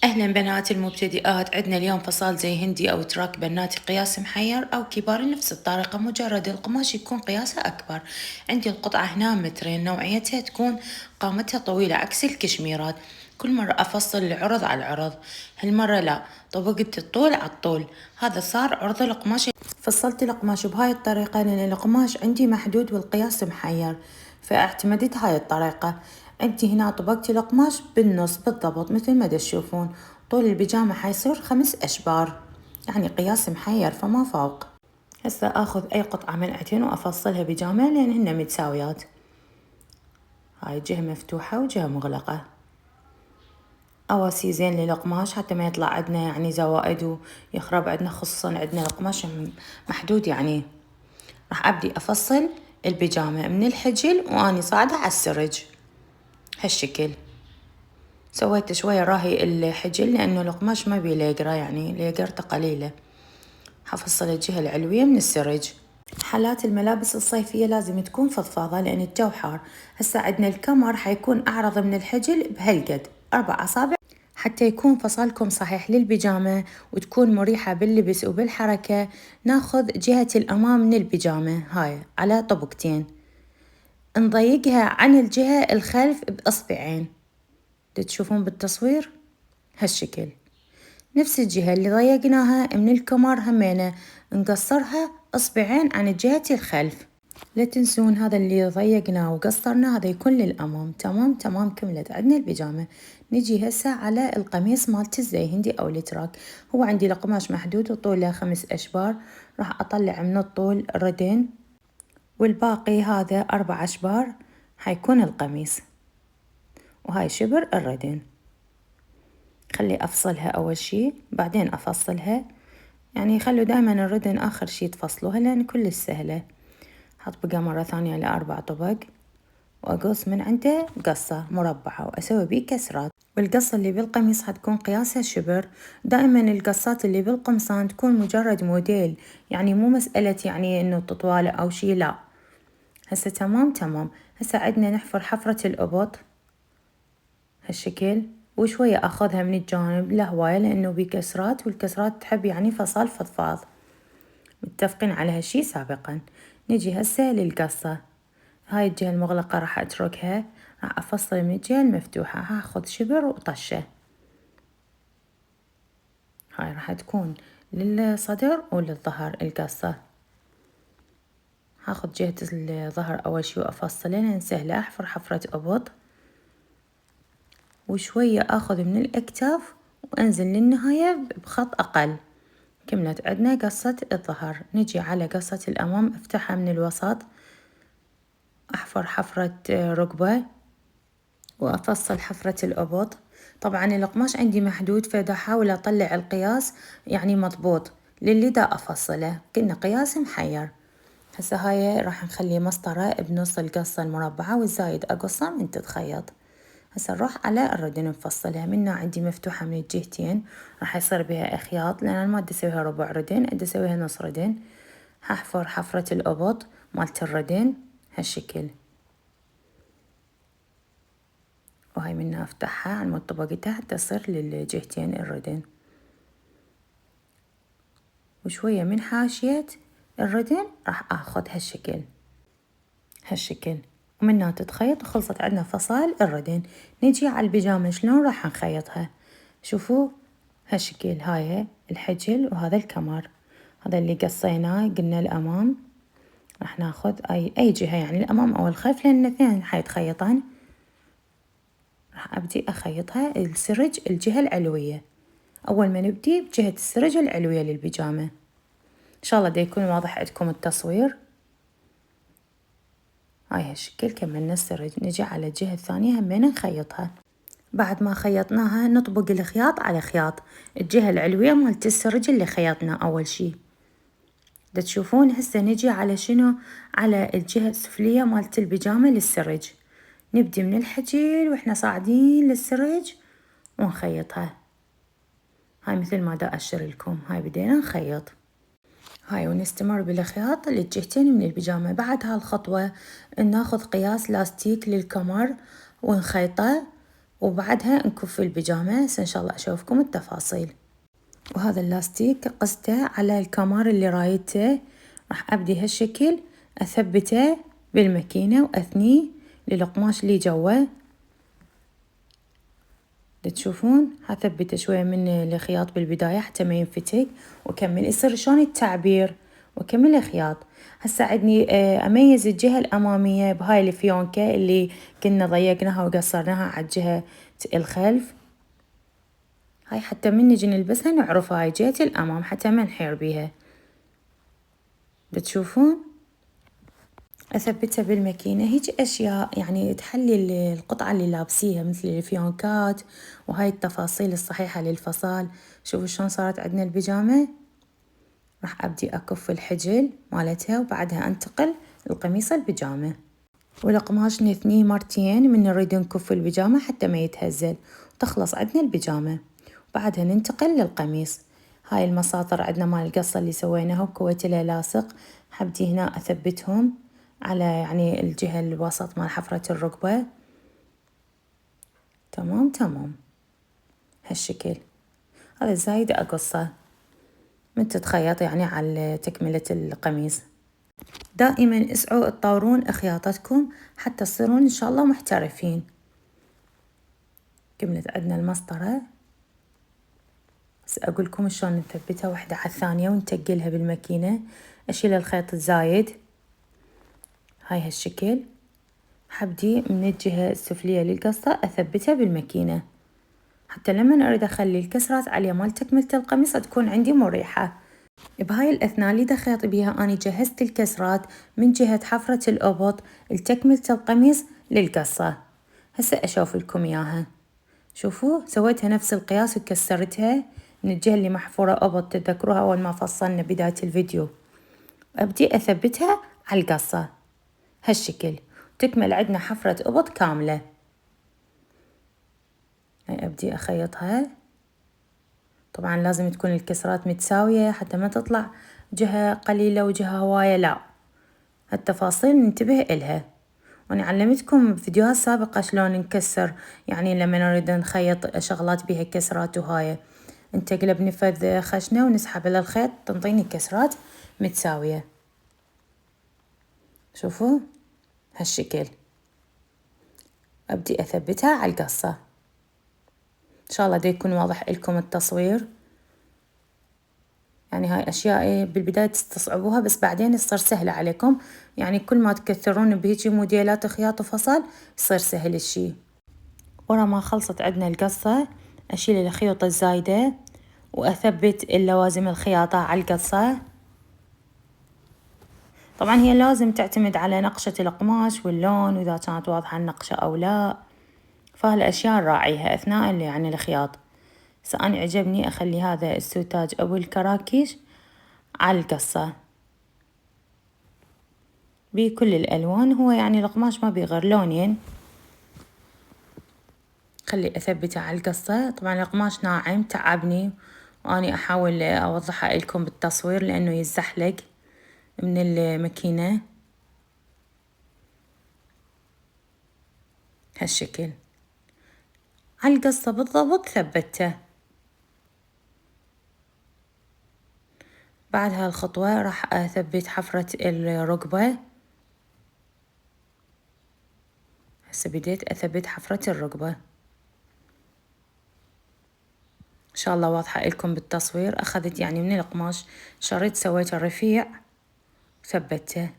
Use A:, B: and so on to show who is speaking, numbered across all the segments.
A: أهلا بنات المبتدئات، عندنا اليوم فصال زي هندي أو تراك بناتي قياس محير أو كبار نفس الطريقة، مجرد القماش يكون قياسه أكبر. عندي القطعة هنا مترين، نوعيتها تكون قامتها طويلة عكس الكشميرات. كل مرة أفصل العرض على العرض، هالمرة لا، طبقت الطول على الطول. هذا صار عرض القماش. فصلت القماش بهاي الطريقة لأن القماش عندي محدود والقياس محير، فاعتمدت هاي الطريقة. عندي هنا طبقت القماش بالنص بالضبط مثل ما تشوفون. طول البيجامة حيصير 5 أشبار، يعني قياس محير فما فوق. هسه اخذ اي قطعة من عتين وافصلها بيجامة لان هن متساويات. هاي جهة مفتوحة وجهة مغلقة. اواسي زين للقماش حتى ما يطلع عندنا يعني زوائد ويخرب عندنا، خصوصا عندنا القماش محدود يعني. راح ابدي افصل البيجامة من الحجل واني صاعدة على السرج هالشكل. سويت شوية راهي الحجل لأنه القماش ما بيه ليقرة، يعني ليقرته قليلة. حفصل الجهة العلوية من السرج. حالات الملابس الصيفية لازم تكون فضفاضة لأن الجو حار. هسا عندنا الكمر حيكون أعرض من الحجل بهالقد 4 أصابع، حتى يكون فصلكم صحيح للبيجامة وتكون مريحة باللبس وبالحركة. ناخذ جهة الأمام من البيجامة هاي على طبقتين، نضيقها عن الجهة الخلف بإصبعين. تشوفون بالتصوير هالشكل. نفس الجهة اللي ضيقناها من الكمر همينة نقصرها إصبعين عن جهة الخلف. لا تنسون هذا اللي ضيقناه وقصرناه هذا يكون للأمام. تمام تمام، كملت عندنا البيجامة. نجي هسه على القميص مالت الزي هندي أو التراك. هو عندي القماش محدود وطوله 5 أشبار، راح أطلع من الطول ردين والباقي هذا 4 أشبار حيكون القميص، وهاي شبر الردين. خلي أفصلها أول شي بعدين أفصلها، يعني خلوا دائما الردن آخر شي تفصلوها لأن كلش سهلة. هطبقها مرة ثانية ل4 طبق وأقص من عنده قصة مربعة وأسوي بيه كسرات. والقصة اللي بالقميص حتكون قياسها شبر. دائما القصات اللي بالقمصان تكون مجرد موديل، يعني مو مسألة يعني إنه تطوالة أو شي، لا. هسه تمام تمام. هسه عدنا نحفر حفرة الأبط هالشكل، وشوية أخذها من الجانب لا هواية لأنه بكسرات، والكسرات تحب يعني فصال فضفاض، متفقين على هالشي سابقا. نجي هسه للقصة. هاي الجهة المغلقة راح أتركها، راح أفصل من الجهة المفتوحة. هاخذ شبر وطشة. هاي راح تكون للصدر وللظهر القصة. هاخذ جهة الظهر أول شي وأفصله لأن سهلة. أحفر حفرة أبط وشوية أخذ من الأكتاف وأنزل للنهاية بخط أقل. كملت عندنا قصة الظهر. نجي على قصة الأمام، أفتحها من الوسط، أحفر حفرة ركبة وأفصل حفرة الأبط. طبعا القماش عندي محدود فدا أحاول أطلع القياس يعني مضبوط للي دا أفصله، كنا قياس محير. هسه هاي راح نخلي مسطرة بنص القصة المربعة والزايد أقصه من تتخيط. هسه نروح على الردن نفصلها. منها عندي مفتوحة من الجهتين، راح يصير بها أخياط لأن أنا ما أدي أسويها ربع ردن، أدي أسويها نص ردن. هحفر حفرة الأبط مالت الردن هالشكل، وهاي منها أفتحها عن مود طبقتها حتى تصير للجهتين الردن. وشوية من حاشية الردن راح أخذ هالشكل هالشكل، ومنها تتخيط وخلصت عندنا فصال الردن. نجي على البيجامة شلون راح نخيطها. شوفوا هالشكل، هاي الحجل وهذا الكمر، هذا اللي قصيناه قلنا الأمام. راح ناخذ أي جهة يعني الأمام أو الخلف لأن الاثنين حيتخيطان. راح أبدي أخيطها السرج الجهة العلوية. أول ما نبدي بجهة السرج العلوية للبيجامة. إن شاء الله دا يكون واضح عندكم التصوير. هاي هالشكل كملنا السرج. نجي على الجهة الثانية همين نخيطها. بعد ما خيطناها نطبق الخياط على خياط الجهة العلوية مالت السرج اللي خيطنا أول شي. دا تشوفون هسه نجي على شنو، على الجهة السفلية مالت البيجامة للسرج. نبدي من الحجل وإحنا صاعدين للسرج ونخيطها. هاي مثل ما دا أشر لكم، هاي بدينا نخيط. هاي ونستمر بالخياط للجهتين من البيجامة. بعد هالخطوة ناخذ قياس لاستيك للكمر ونخيطه وبعدها نكف البيجامة. هسه إن شاء الله أشوفكم التفاصيل. وهذا اللاستيك قصته على الكمار اللي رايته، راح أبدي هالشكل أثبته بالماكينة وأثنيه للقماش اللي جوه. تشوفون هثبته شوية من الخياط بالبداية حتى ما ينفتك، وأكمل يصير شلون التعبير وأكمل الخياط. هسه عدني أميز الجهة الأمامية بهاي الفيونكة اللي كنا ضيقناها وقصرناها على الجهة الخلف. هاي حتى من نجي نلبسها نعرف هاي جهة الأمام حتى ما نحير بيها. بتشوفون أثبتها بالماكينة. هيج أشياء يعني تحلي القطعة اللي لابسيها مثل الفيونكات وهاي التفاصيل الصحيحة للفصال. شوفوا شلون صارت عندنا البيجامة. راح أبدي أكف الحجل مالتها وبعدها أنتقل لقميص البيجامة. والقماش نثنيه مرتين من نريد نكف البيجامة حتى ما يتهزل وتخلص عندنا البيجامة. بعدها ننتقل للقميص. هاي المساطر عندنا مال القصة اللي سويناها وكويت لها لاصق. حبدي هنا أثبتهم على يعني الجهة الوسط مال حفرة الركبة. تمام هالشكل. هذا الزايد أقصه من تتخيط يعني على تكملة القميص. دائما اسعوا تطورون خياطتكم حتى تصيرون إن شاء الله محترفين. كملت عندنا المسطرة. بس أقول لكم شلون نثبتها واحدة على الثانية ونتقلها بالماكينة. أشيل الخيط الزايد هاي هالشكل. حبدي من الجهة السفلية للقصة أثبتها بالماكينة حتى لما أريد أخلي الكسرات على مال تكملة القميص تكون عندي مريحة. بهاي الأثناء اللي دخيط بيها أنا جهزت الكسرات من جهة حفرة الأبط لتكملة القميص للقصة. هسه أشوف لكم إياها. شوفوا سويتها نفس القياس وكسرتها من الجهة اللي محفورة أبط. تذكروها أول ما فصلنا بداية الفيديو. أبدي أثبتها على القصة هالشكل تكمل عندنا حفرة أبط كاملة. هاي أبدي أخيطها. طبعا لازم تكون الكسرات متساوية حتى ما تطلع جهة قليلة وجهة هواية، لا هالتفاصيل ننتبه إلها. وأنا علمتكم بفيديوهات سابقة شلون نكسر يعني لما نريد نخيط شغلات بها كسرات وهاي نتقلب نفذ خشنة ونسحب على الخيط تنطيني كسرات متساوية. شوفوا هالشكل. أبدي أثبتها على القصة. إن شاء الله دا يكون واضح لكم التصوير. يعني هاي أشياء بالبداية تستصعبوها بس بعدين تصير سهلة عليكم. يعني كل ما تكثرون بهيجي موديلات خياط وفصل يصير سهل الشي. ورا ما خلصت عندنا القصة أشيل الخيوط الزايدة وأثبت اللوازم الخياطة على القصة. طبعا هي لازم تعتمد على نقشة القماش واللون وإذا كانت واضحة النقشة أو لا. فهالأشياء نراعيها أثناء يعني الخياط. أنا عجبني أخلي هذا السوتاج أو الكراكيش على القصة بكل الألوان. هو يعني القماش ما بيغير لونين. خلي أثبته على القصة. طبعا القماش ناعم تعبني وأني أحاول أوضحها لكم بالتصوير لأنه يزحلق من الماكينة هالشكل. على القصة بالضبط ثبته. بعد هالخطوة راح أثبت حفرة الركبة. هسه بديت أثبت حفرة الركبة. إن شاء الله واضحة لكم بالتصوير. أخذت يعني من القماش شريط سويته رفيع وثبته.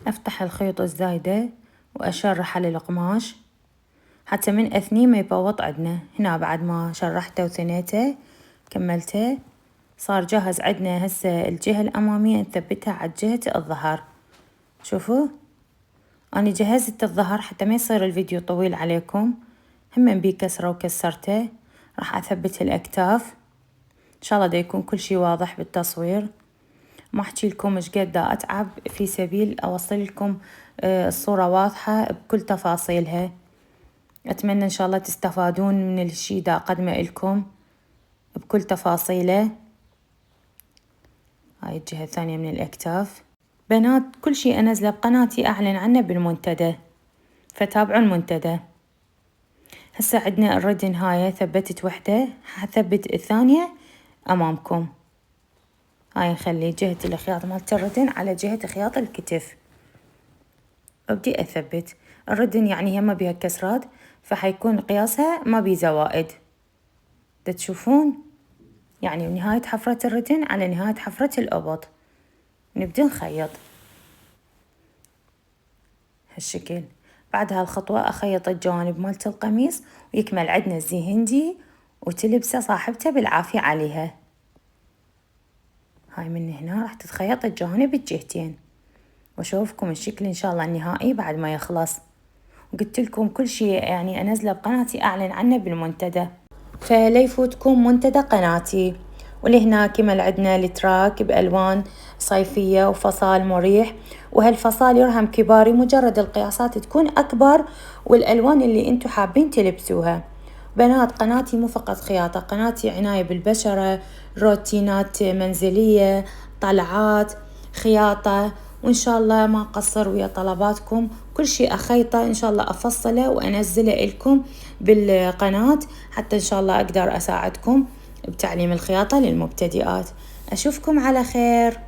A: أفتح الخيط الزايدة وأشرح على القماش حتى من أثني ما يبوط عندنا. هنا بعد ما شرحته وثنيته كملته صار جاهز عندنا. هسه الجهة الأمامية نثبتها على جهة الظهر. شوفوا أنا جهزت الظهر حتى ما يصير الفيديو طويل عليكم. هم بيه كسرة وكسرته. راح أثبت الأكتاف. إن شاء الله دا يكون كل شي واضح بالتصوير. ما أحكي لكم إيش قد دا أتعب في سبيل أوصل لكم الصورة واضحة بكل تفاصيلها. أتمنى إن شاء الله تستفادون من الشي دا أقدمه لكم بكل تفاصيله. هاي الجهة الثانية من الأكتاف. بنات كل شي أنزله بقناتي أعلن عنه بالمنتدى فتابعوا المنتدى. هسه عندنا الردن هاي ثبتت وحدة، هثبت الثانية أمامكم. هاي نخلي جهة الخياط مالت الردن على جهة خياط الكتف، وابدي أثبت. الردن يعني هي ما بيها كسرات، فحيكون قياسها ما بي زوائد. تشوفون يعني من نهاية حفرة الردن على نهاية حفرة الأبط. نبدأ نخيط هالشكل. بعد هالخطوة أخيط الجوانب مالت القميص، ويكمل عندنا الزي هندي وتلبسه صاحبته بالعافية عليها. هاي من هنا راح تتخيط الجوانب الجهتين، واشوفكم الشكل ان شاء الله النهائي بعد ما يخلص. وقلت لكم كل شيء يعني انزله بقناتي اعلن عنه بالمنتدى، فلا يفوتكم منتدى قناتي. ولهنا كمل عندنا التراك بألوان صيفية وفصال مريح، وهالفصال يرهم كباري، مجرد القياسات تكون أكبر والألوان اللي انتو حابين تلبسوها. بنات قناتي مو فقط خياطة، قناتي عناية بالبشرة، روتينات منزلية، طلعات، خياطة، وإن شاء الله ما أقصر ويا طلباتكم. كل شيء أخيطه إن شاء الله أفصله وأنزله لكم بالقناة، حتى إن شاء الله أقدر أساعدكم بتعليم الخياطة للمبتدئات. أشوفكم على خير.